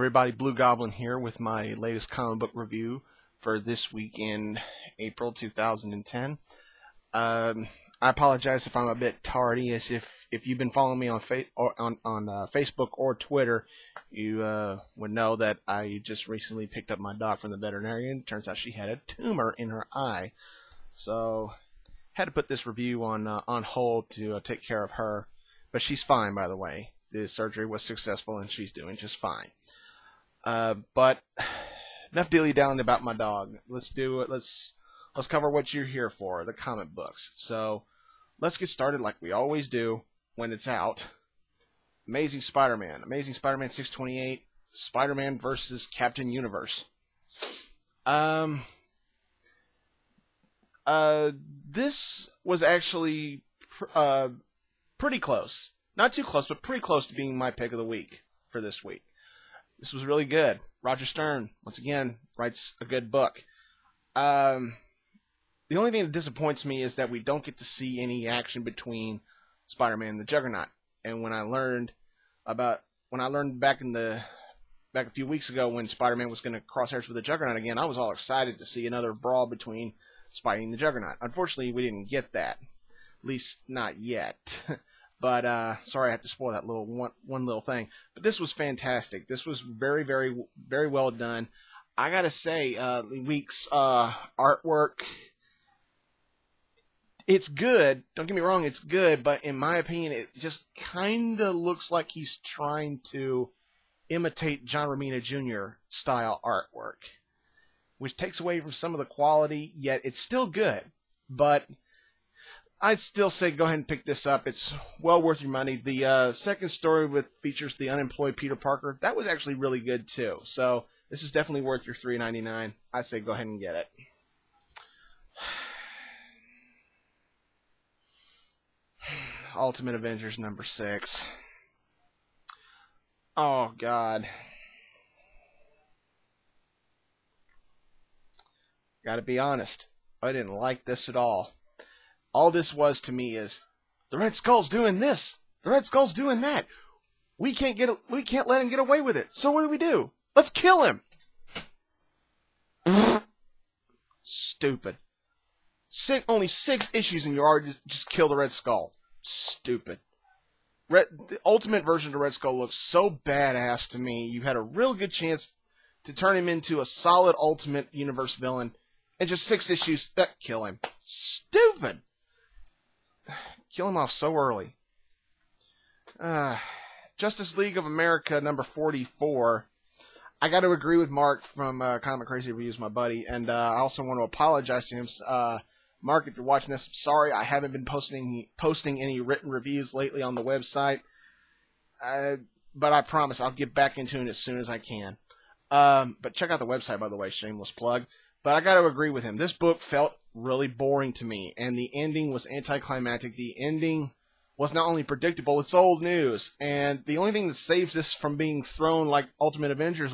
everybody, Blugoblin here with my latest comic book review for this week in April 2010. I apologize if I'm a bit tardy, as if you've been following me on Facebook or Twitter, you would know that I just recently picked up my dog from the veterinarian. Turns out she had a tumor in her eye, so had to put this review on hold to take care of her. But she's fine, by the way. The surgery was successful and she's doing just fine. But enough dilly-dallying about my dog. Let's do it. Let's cover what you're here for, the comic books. So let's get started like we always do when it's out. Amazing Spider-Man 628, Spider-Man versus Captain Universe. This was actually pretty close. Not too close, but pretty close to being my pick of the week for this week. This was really good. Roger Stern, once again, writes a good book. The only thing that disappoints me is that we don't get to see any action between Spider-Man and the Juggernaut. And when I learned back a few weeks ago when Spider-Man was going to cross hairs with the Juggernaut again, I was all excited to see another brawl between Spidey and the Juggernaut. Unfortunately, we didn't get that. At least not yet. But sorry I have to spoil that one little thing. But this was fantastic. This was very, very, very well done. I gotta say, the week's artwork, it's good. Don't get me wrong, it's good. But in my opinion, it just kind of looks like he's trying to imitate John Romita Jr. style artwork, which takes away from some of the quality. Yet it's still good. But I'd still say go ahead and pick this up. It's well worth your money. The second story features the unemployed Peter Parker. That was actually really good too. So this is definitely worth your $3.99. I say go ahead and get it. Ultimate Avengers number 6. Oh God. Gotta be honest. I didn't like this at all. All this was to me is, the Red Skull's doing this, the Red Skull's doing that. We can't let him get away with it. So what do? Let's kill him. Stupid. Only 6 issues and you already just kill the Red Skull. Stupid. The Ultimate version of the Red Skull looks so badass to me. You had a real good chance to turn him into a solid Ultimate Universe villain, and just 6 issues, kill him. Stupid. Kill him off so early. Justice League of America number 44. I got to agree with Mark from Comic Crazy Reviews, my buddy, and I also want to apologize to him. Mark, if you're watching this, I'm sorry I haven't been posting any written reviews lately on the website, but I promise I'll get back into it as soon as I can. But check out the website, by the way, shameless plug. But I got to agree with him. This book felt really boring to me, and the ending was anticlimactic. The ending was not only predictable, it's old news. And the only thing that saves this from being thrown like Ultimate Avengers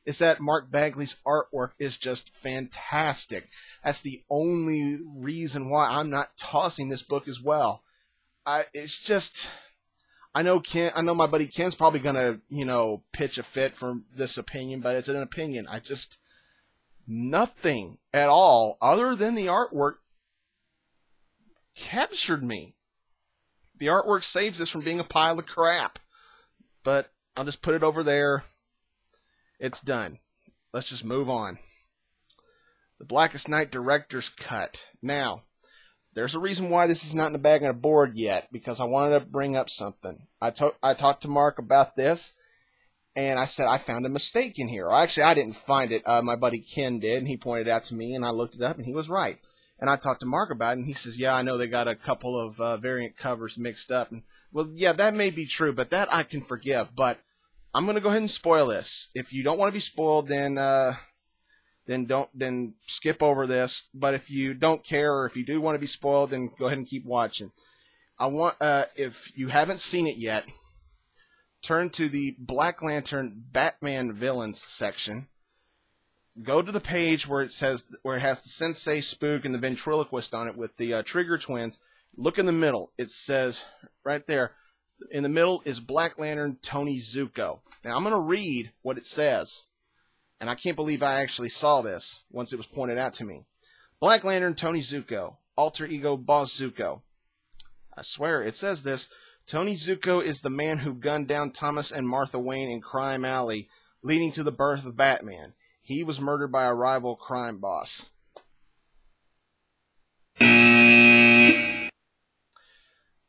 is that Mark Bagley's artwork is just fantastic. That's the only reason why I'm not tossing this book as well. It's just, I know my buddy Ken's probably gonna, pitch a fit for this opinion, but it's an opinion. Nothing at all other than the artwork captured me. The artwork saves this from being a pile of crap. But I'll just put it over there. It's done. Let's just move on. The Blackest Night Director's Cut. Now, there's a reason why this is not in the bag on a board yet, because I wanted to bring up something. I talked to Mark about this, and I said I found a mistake in here. Well, actually, I didn't find it. My buddy Ken did, and he pointed it out to me, and I looked it up, and he was right. And I talked to Mark about it, and he says, yeah, I know they got a couple of variant covers mixed up. And, well, yeah, that may be true, but that I can forgive. But I'm going to go ahead and spoil this. If you don't want to be spoiled, then skip over this. But if you don't care, or if you do want to be spoiled, then go ahead and keep watching. If you haven't seen it yet, turn to the Black Lantern Batman Villains section. Go to the page where it has the Sensei, Spook, and the Ventriloquist on it with the Trigger twins. Look in the middle. It says right there, In the middle is Black Lantern Tony Zuko. Now I'm going to read what it says, and I can't believe I actually saw this once it was pointed out to me. Black Lantern Tony Zuko, alter ego Boss Zuko. I swear it says this. Tony Zuko is the man who gunned down Thomas and Martha Wayne in Crime Alley, leading to the birth of Batman. He was murdered by a rival crime boss.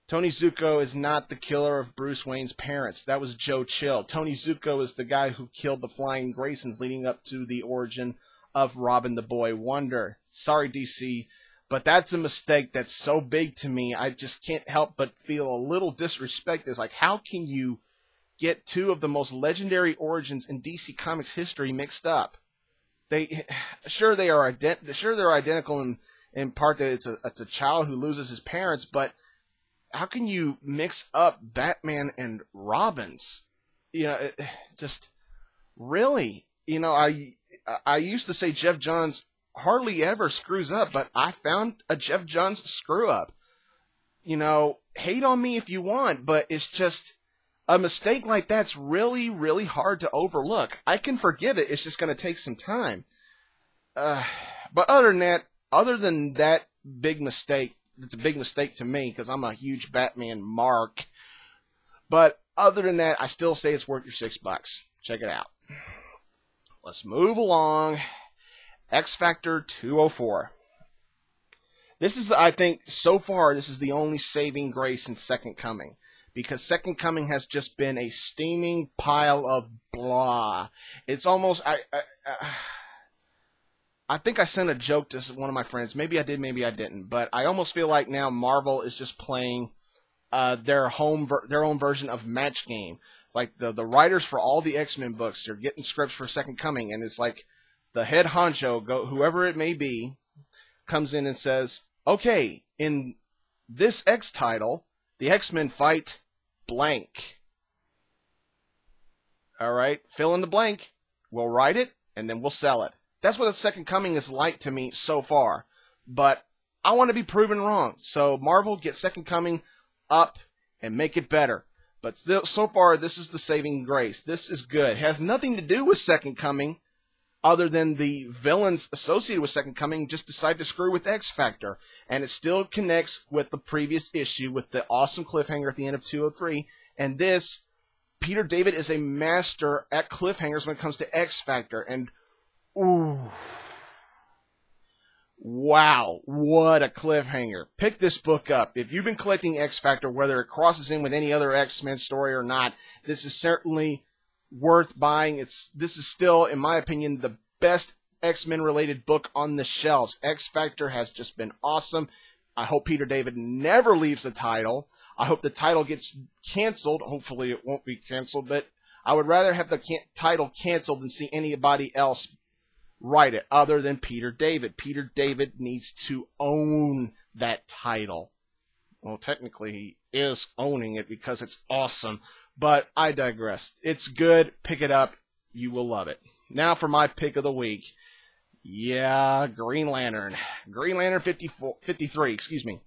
Tony Zuko is not the killer of Bruce Wayne's parents. That was Joe Chill. Tony Zuko is the guy who killed the Flying Graysons, leading up to the origin of Robin the Boy Wonder. Sorry, DC, but that's a mistake that's so big to me. I just can't help but feel a little disrespect. It's like, how can you get two of the most legendary origins in DC Comics history mixed up? Sure they're identical in part that it's a child who loses his parents, but how can you mix up Batman and Robins? You know, just really. You know, I used to say Jeff Johns hardly ever screws up, but I found a Jeff Johns screw up. You know, hate on me if you want, but it's just a mistake like that's really, really hard to overlook. I can forgive it. It's just going to take some time. But other than that big mistake, it's a big mistake to me because I'm a huge Batman mark. But other than that, I still say it's worth your $6. Check it out. Let's move along. X Factor 204. This is, I think, so far, this is the only saving grace in Second Coming. Because Second Coming has just been a steaming pile of blah. It's almost, I think I sent a joke to one of my friends. Maybe I did, maybe I didn't. But I almost feel like now Marvel is just playing their own version of Match Game. It's like the writers for all the X-Men books are getting scripts for Second Coming, and it's like the head honcho, whoever it may be, comes in and says, okay, in this X title, the X-Men fight blank. All right, fill in the blank. We'll write it, and then we'll sell it. That's what the Second Coming is like to me so far. But I want to be proven wrong. So Marvel, get Second Coming up and make it better. But still, so far, this is the saving grace. This is good. It has nothing to do with Second Coming other than the villains associated with Second Coming just decide to screw with X Factor. And it still connects with the previous issue with the awesome cliffhanger at the end of 203. And this, Peter David is a master at cliffhangers when it comes to X Factor. And ooh, wow, what a cliffhanger. Pick this book up. If you've been collecting X Factor, whether it crosses in with any other X-Men story or not, this is certainly worth buying. This is still, in my opinion, the best X-Men related book on the shelves. X Factor has just been awesome. I hope Peter David never leaves the title. I hope the title gets canceled. Hopefully it won't be canceled, but I would rather have the title canceled than see anybody else write it other than Peter David. Peter David needs to own that title. Well, technically he is owning it because it's awesome, but I digress. It's good. Pick it up. You will love it. Now for my pick of the week. Yeah, Green Lantern. Green Lantern 53, excuse me.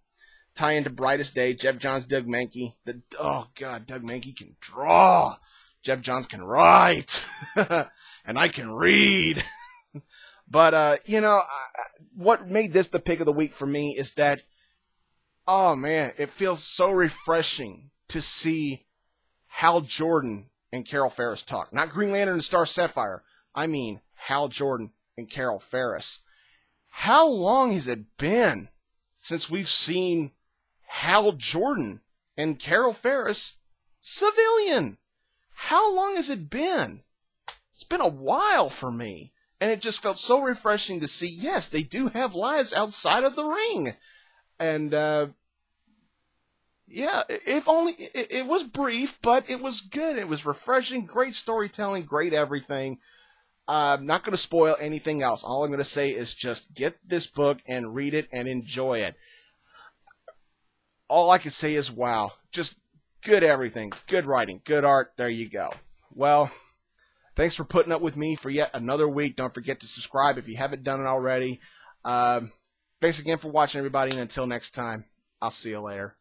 Tie into Brightest Day, Jeff Johns, Doug Mahnke. Oh, God, Doug Mahnke can draw. Jeff Johns can write. And I can read. But, what made this the pick of the week for me is that, oh, man, it feels so refreshing to see Hal Jordan and Carol Ferris talk. Not Green Lantern and Star Sapphire. I mean Hal Jordan and Carol Ferris. How long has it been since we've seen Hal Jordan and Carol Ferris civilian? How long has it been? It's been a while for me. And it just felt so refreshing to see, yes, they do have lives outside of the ring. And, yeah, if only, it was brief, but it was good. It was refreshing, great storytelling, great everything. I'm not going to spoil anything else. All I'm going to say is just get this book and read it and enjoy it. All I can say is, wow, just good everything, good writing, good art, there you go. Well, thanks for putting up with me for yet another week. Don't forget to subscribe if you haven't done it already. Thanks again for watching, everybody, and until next time, I'll see you later.